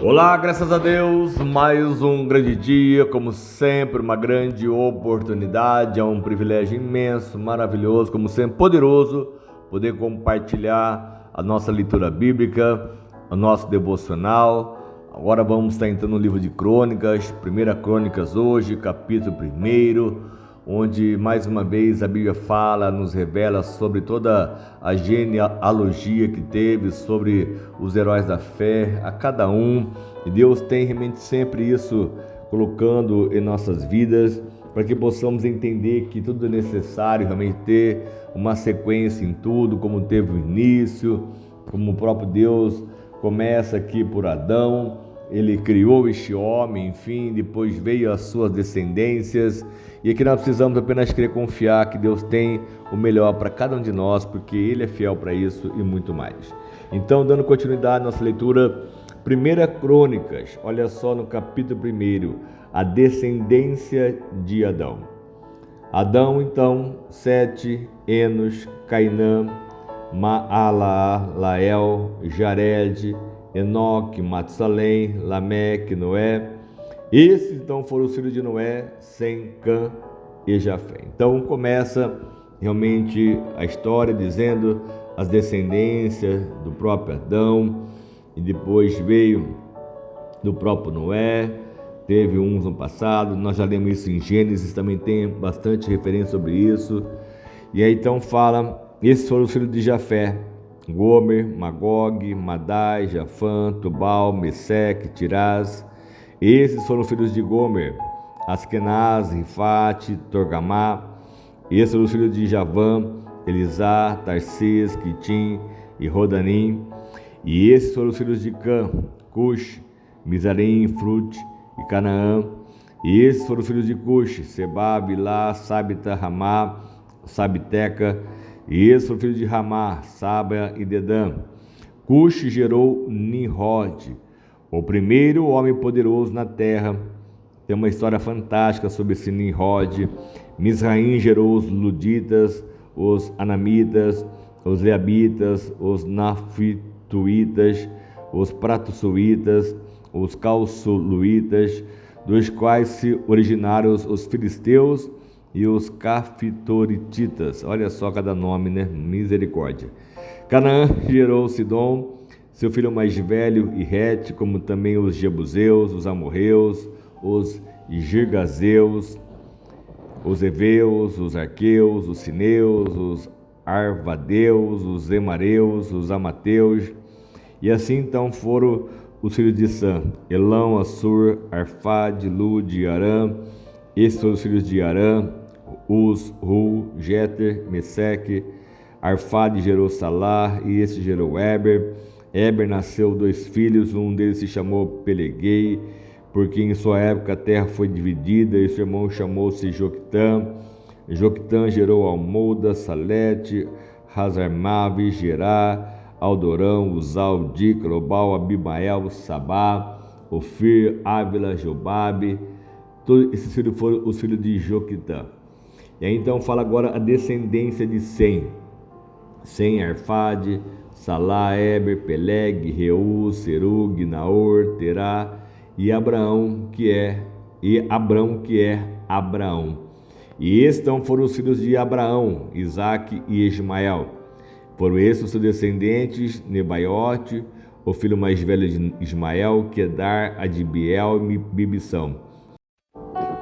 Olá, graças a Deus, mais um grande dia, como sempre, uma grande oportunidade, é um privilégio imenso, maravilhoso, como sempre, poderoso, poder compartilhar a nossa leitura bíblica, o nosso devocional. Agora vamos estar entrando no livro de Crônicas, 1 Crônicas hoje, capítulo 1, onde mais uma vez a Bíblia fala, nos revela sobre toda a genealogia que teve, sobre os heróis da fé, a cada um. E Deus tem realmente sempre isso colocando em nossas vidas, para que possamos entender que tudo é necessário realmente ter uma sequência em tudo, como teve o início, como o próprio Deus começa aqui por Adão. Ele criou este homem, enfim, depois veio as suas descendências. E aqui nós precisamos apenas querer confiar que Deus tem o melhor para cada um de nós, porque Ele é fiel para isso e muito mais. Então, dando continuidade à nossa leitura, 1 Crônicas, olha só no capítulo 1, a descendência de Adão. Adão, então, Sete, Enos, Cainã, Maalael, Jared, Enoque, Matsalém, Lameque, Noé. Esses então foram os filhos de Noé, Sem, Cã e Jafé. Então começa realmente a história dizendo as descendências do próprio Adão, e depois veio do próprio Noé, teve uns no passado, nós já lemos isso em Gênesis, também tem bastante referência sobre isso. E aí então fala, esses foram os filhos de Jafé: Gomer, Magog, Madai, Jafã, Tubal, Meseque, Tirás. Esses foram os filhos de Gomer: Askenaz, Rifate, Torgamá. Esses foram os filhos de Javã: Elisá, Tarsês, Quitim e Rodanim. E esses foram os filhos de Cã: Cush, Mizarim, Frute e Canaã. E esses foram os filhos de Cush: Seba, Bilá, Sabita, Ramá, Sabiteca. E esses foram os filhos de Ramá: Saba e Dedã. Cush gerou Nimrod, o primeiro homem poderoso na terra. Tem uma história fantástica sobre esse Nimrod. Misraim gerou os Luditas, os Anamitas, os Leabitas, os Nafituítas, os Pratusuítas, os Calsuluítas, dos quais se originaram os filisteus e os Cafitorititas. Olha só cada nome, né? Misericórdia. Canaã gerou Sidom, seu filho mais velho, e Rete, como também os Jebuseus, os Amorreus, os Girgazeus, os Eveus, os Arqueus, os Sineus, os Arvadeus, os Emareus, os Amateus. E assim então foram os filhos de Sam: Elão, Assur, Arfade, Lud e Arã. Esses foram os filhos de Arã: Uz, Ru, Jeter, Meseque. Arfade gerou Salar, e esse gerou Eber. Eber nasceu 2 filhos, um deles se chamou Peleguei, porque em sua época a terra foi dividida, e seu irmão chamou-se Joctã. Joctã gerou Almoda, Salete, Hazarmave, Gerá, Aldorão, Uzal, Dica, Obal, Abimael, Sabá, Ofir, Ávila, Jobabe. Todos esses filhos foram os filhos de Joctã. E aí então fala agora a descendência de Sem. Sem, Arfade, Salá, Eber, Peleg, Reu, Serug, Naor, Terá e Abraão, que é Abraão. E estes então foram os filhos de Abraão, Isaque e Ismael. Foram esses os seus descendentes: Nebaiote, o filho mais velho de Ismael, Quedar, Adibiel e Bibição.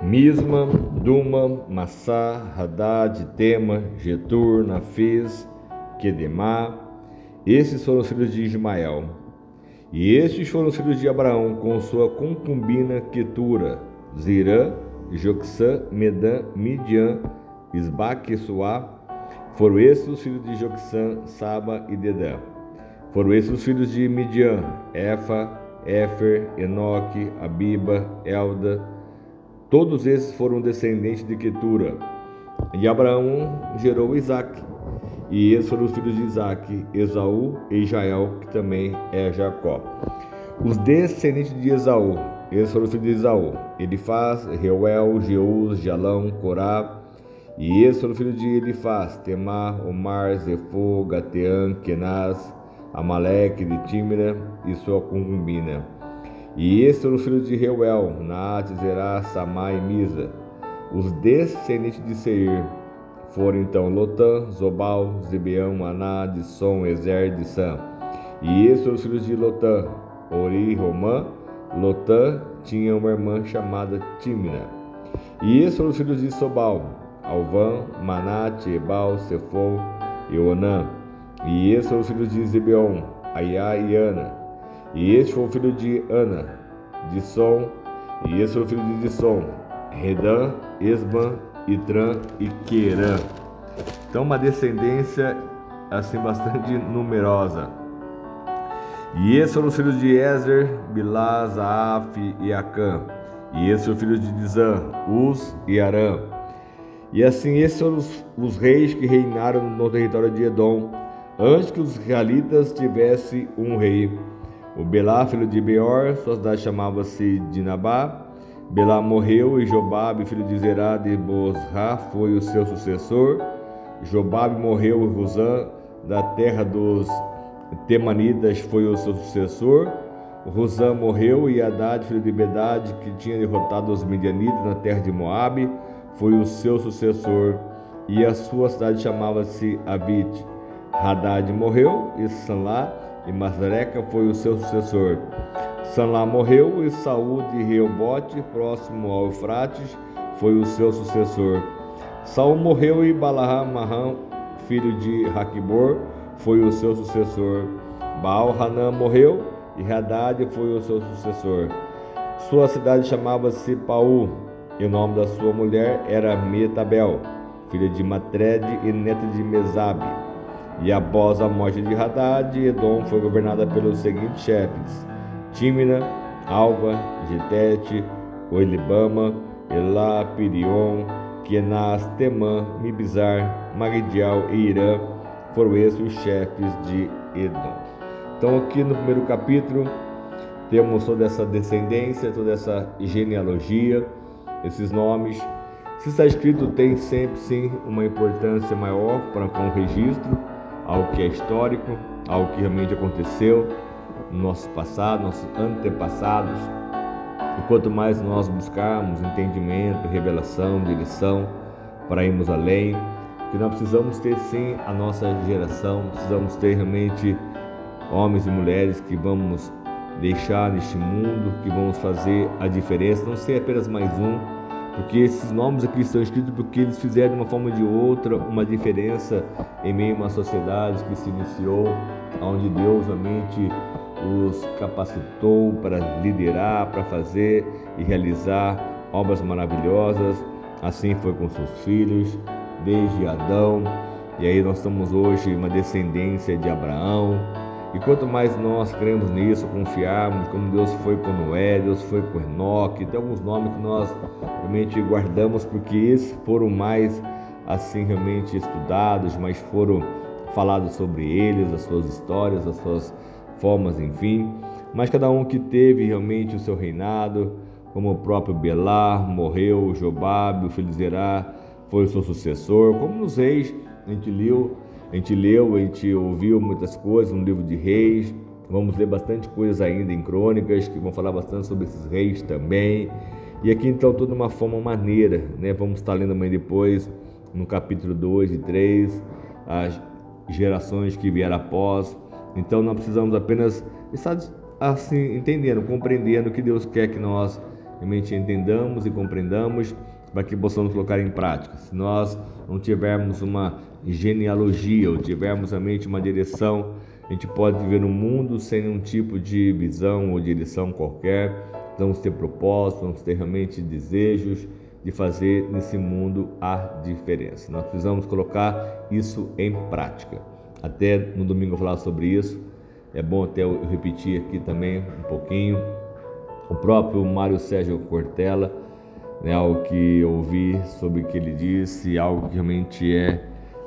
Misma, Duma, Massá, Hadad, Tema, Getur, Nafis, Quedemá. Esses foram os filhos de Ismael. E estes foram os filhos de Abraão, com sua concubina Quetura, Zirã, Joxã, Medã, Midian, Isbaque e Suá. Foram esses os filhos de Joxã, Saba e Dedã. Foram esses os filhos de Midian: Efa, Éfer, Enoque, Abiba, Elda. Todos esses foram descendentes de Quetura. E Abraão gerou Isaque. E esses foram os filhos de Isaque: Esaú e Israel, que também é Jacó. Os descendentes de Esaú: esses foram os filhos de Esaú: Elifaz, Reuel, Jeus, Jalão, Corá. E esses foram os filhos de Elifaz: Temar, Omar, Zefô, Gateã, Kenaz, Amaleque de Tímera e sua concubina. E esses foram os filhos de Reuel, Naate, Zerá, Samá e Misa. Os descendentes de Seir foram então Lotã, Zobal, Zibeão, Aná, Dissom, Ezer, Dissã. E esses foram os filhos de Lotã, Ori, Romã. Lotã tinha uma irmã chamada Tímina. E esses foram os filhos de Sobal, Alvã, Manate, Ebal, Sefon e Onã. E esses foram os filhos de Zibeon, Aiá e Ana. E este foi o filho de Ana, Dissom. E esse foi o filho de Dissom, Redã, Esban, Itrã e Querã. Então uma descendência assim bastante numerosa. E esses foram os filhos de Ezer, Bilá, Zaaf e Acã. E esses foram os filhos de Dizã, Uz e Arã. E assim esses foram os reis que reinaram no território de Edom, antes que os israelitas tivessem um rei. O Belá, filho de Beor, sua cidade chamava-se Dinabá. Belá morreu e Jobabe, filho de Zerá de Bozrá, foi o seu sucessor. Jobabe morreu e Ruzã, da terra dos Temanitas, foi o seu sucessor. Ruzã morreu e Haddad, filho de Bedad, que tinha derrotado os Midianitas na terra de Moabe, foi o seu sucessor. E a sua cidade chamava-se Avite. Haddad morreu e Sanlá e Masreca foi o seu sucessor. Sanlá morreu e Saúl de Reobote, próximo ao Eufrates, foi o seu sucessor. Saúl morreu e Balaam, filho de Raquibor, foi o seu sucessor. Baal-Hanã morreu e Haddad foi o seu sucessor. Sua cidade chamava-se Paú, e o nome da sua mulher era Metabel, filha de Matred e neta de Mesabe. E após a morte de Haddad, Edom foi governada pelos seguintes chefes: Tímina, Alva, Getete, Oilibama, Elá, Pirion, Kenaz, Temã, Mibzar, Magdial e Irã. Foram esses os chefes de Edom. Então aqui no primeiro capítulo temos toda essa descendência, toda essa genealogia, esses nomes. Se está escrito, tem sempre sim uma importância maior para um registro, algo que é histórico, algo que realmente aconteceu no nosso passado, nossos antepassados. E quanto mais nós buscarmos entendimento, revelação, direção para irmos além, que nós precisamos ter sim a nossa geração, precisamos ter realmente homens e mulheres que vamos deixar neste mundo, que vamos fazer a diferença, não ser apenas mais um, porque esses nomes aqui estão escritos porque eles fizeram de uma forma ou de outra uma diferença em meio a uma sociedade que se iniciou, onde Deus realmente os capacitou para liderar, para fazer e realizar obras maravilhosas. Assim foi com seus filhos, desde Adão, e aí nós estamos hoje uma descendência de Abraão. E quanto mais nós cremos nisso, confiarmos, como Deus foi com Noé, Deus foi com Enoque, tem alguns nomes que nós realmente guardamos porque esses foram mais assim realmente estudados, mas foram falados sobre eles, as suas histórias, as suas formas, enfim. Mas cada um que teve realmente o seu reinado, como o próprio Belá morreu, Jobabe, o filho de Zerá, foi o seu sucessor. Como nos reis, a gente leu, a gente ouviu muitas coisas no livro de Reis. Vamos ler bastante coisas ainda em Crônicas, que vão falar bastante sobre esses reis também. E aqui então toda uma forma maneira, né? Vamos estar lendo amanhã depois, no capítulo 2 e 3, as gerações que vieram após. Então nós precisamos apenas estar assim, entendendo, compreendendo o que Deus quer que nós realmente entendamos e compreendamos, para que possamos colocar em prática. Se nós não tivermos uma genealogia ou tivermos realmente uma direção, a gente pode viver no mundo sem nenhum tipo de visão ou direção qualquer. Vamos ter propósitos, vamos ter realmente desejos de fazer nesse mundo a diferença. Nós precisamos colocar isso em prática. Até no domingo eu vou falar sobre isso. É bom até eu repetir aqui também um pouquinho. O próprio Mário Sérgio Cortella, algo que eu ouvi sobre o que ele disse, algo que realmente é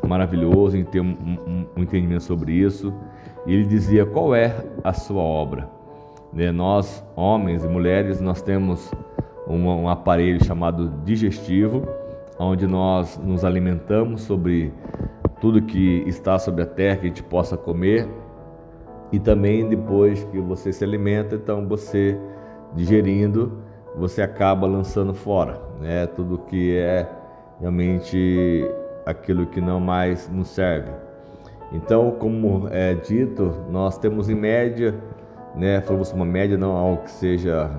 maravilhoso em ter um entendimento sobre isso. E ele dizia: qual é a sua obra? Nós, homens e mulheres, nós temos um aparelho chamado digestivo, onde nós nos alimentamos sobre tudo que está sobre a terra que a gente possa comer. E também depois que você se alimenta, então você digerindo, você acaba lançando fora, né? Tudo que é realmente aquilo que não mais nos serve. Então, como é dito, nós temos em média, né? Falamos uma média, não algo que seja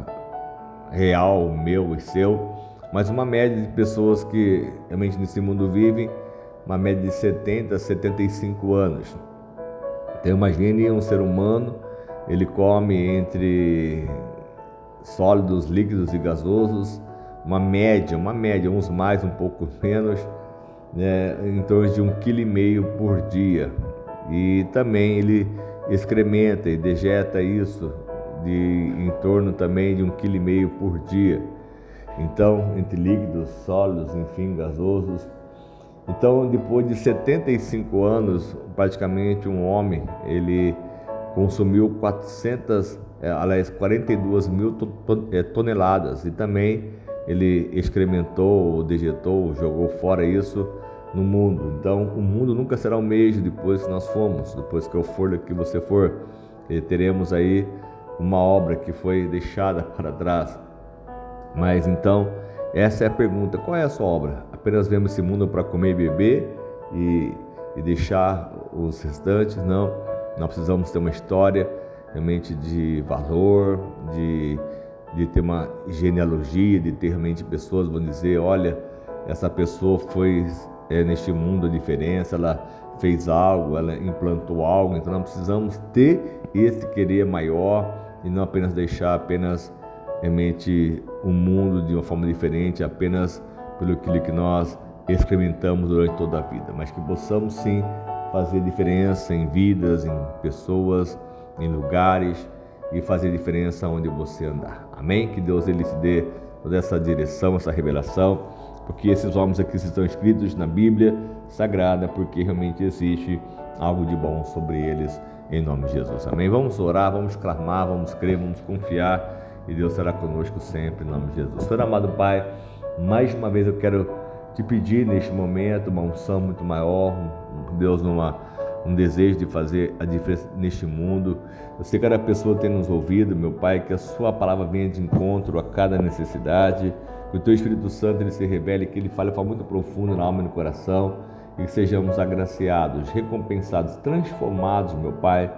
real, meu e seu, mas uma média de pessoas que realmente nesse mundo vivem, uma média de 70 a 75 anos. Então imagine um ser humano, ele come entre sólidos, líquidos e gasosos, uma média, uns mais, um pouco menos, né, em torno de 1,5 kg por dia. E também ele excrementa e dejeta isso em torno também de 1,5 kg por dia. Então, entre líquidos, sólidos, enfim, gasosos. Então, depois de 75 anos, praticamente um homem, ele consumiu 42 mil toneladas e também ele excrementou, dejetou, jogou fora isso no mundo. Então, o mundo nunca será o mesmo depois que nós formos, depois que eu for, que você for, e teremos aí uma obra que foi deixada para trás. Mas então, essa é a pergunta: qual é a sua obra? Apenas vemos esse mundo para comer e beber e deixar os restantes? Não, nós precisamos ter uma história realmente de valor, de ter uma genealogia, de ter realmente pessoas vão dizer: olha, essa pessoa foi neste mundo a diferença, ela fez algo, ela implantou algo. Então nós precisamos ter esse querer maior e não apenas deixar apenas realmente o mundo de uma forma diferente, apenas pelo que nós experimentamos durante toda a vida, mas que possamos sim fazer diferença em vidas, em pessoas, em lugares, e fazer diferença onde você andar. Amém? Que Deus ele te dê toda essa direção, essa revelação, porque esses homens aqui estão escritos na Bíblia Sagrada, porque realmente existe algo de bom sobre eles, em nome de Jesus. Amém? Vamos orar, vamos clamar, vamos crer, vamos confiar, e Deus será conosco sempre, em nome de Jesus. Senhor amado Pai, mais uma vez eu quero te pedir neste momento uma unção muito maior, Deus, um desejo de fazer a diferença neste mundo. Eu sei que cada pessoa tem nos ouvido, meu Pai, que a sua palavra venha de encontro a cada necessidade, que o teu Espírito Santo ele se revele, que ele fale de forma muito profunda na alma e no coração, e que sejamos agraciados, recompensados, transformados, meu Pai,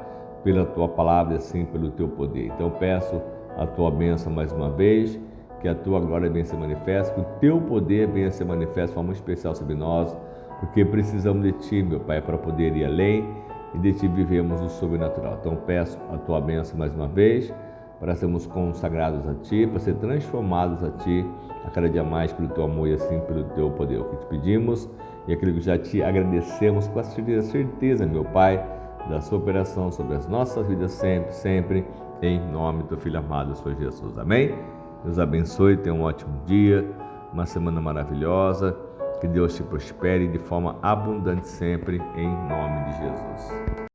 pela tua palavra e assim pelo teu poder. Então peço a tua bênção mais uma vez, que a tua glória venha ser manifesta, que o teu poder venha ser manifesto de forma especial sobre nós, porque precisamos de ti, meu Pai, para poder ir além e de ti vivemos o sobrenatural. Então peço a tua bênção mais uma vez, para sermos consagrados a ti, para ser transformados a ti a cada dia mais pelo teu amor e assim pelo teu poder. O que te pedimos e aquilo que já te agradecemos com a certeza, meu Pai, da sua operação sobre as nossas vidas sempre, sempre, em nome do teu Filho amado, Senhor Jesus. Amém? Deus abençoe, tenha um ótimo dia, uma semana maravilhosa, que Deus te prospere de forma abundante sempre, em nome de Jesus.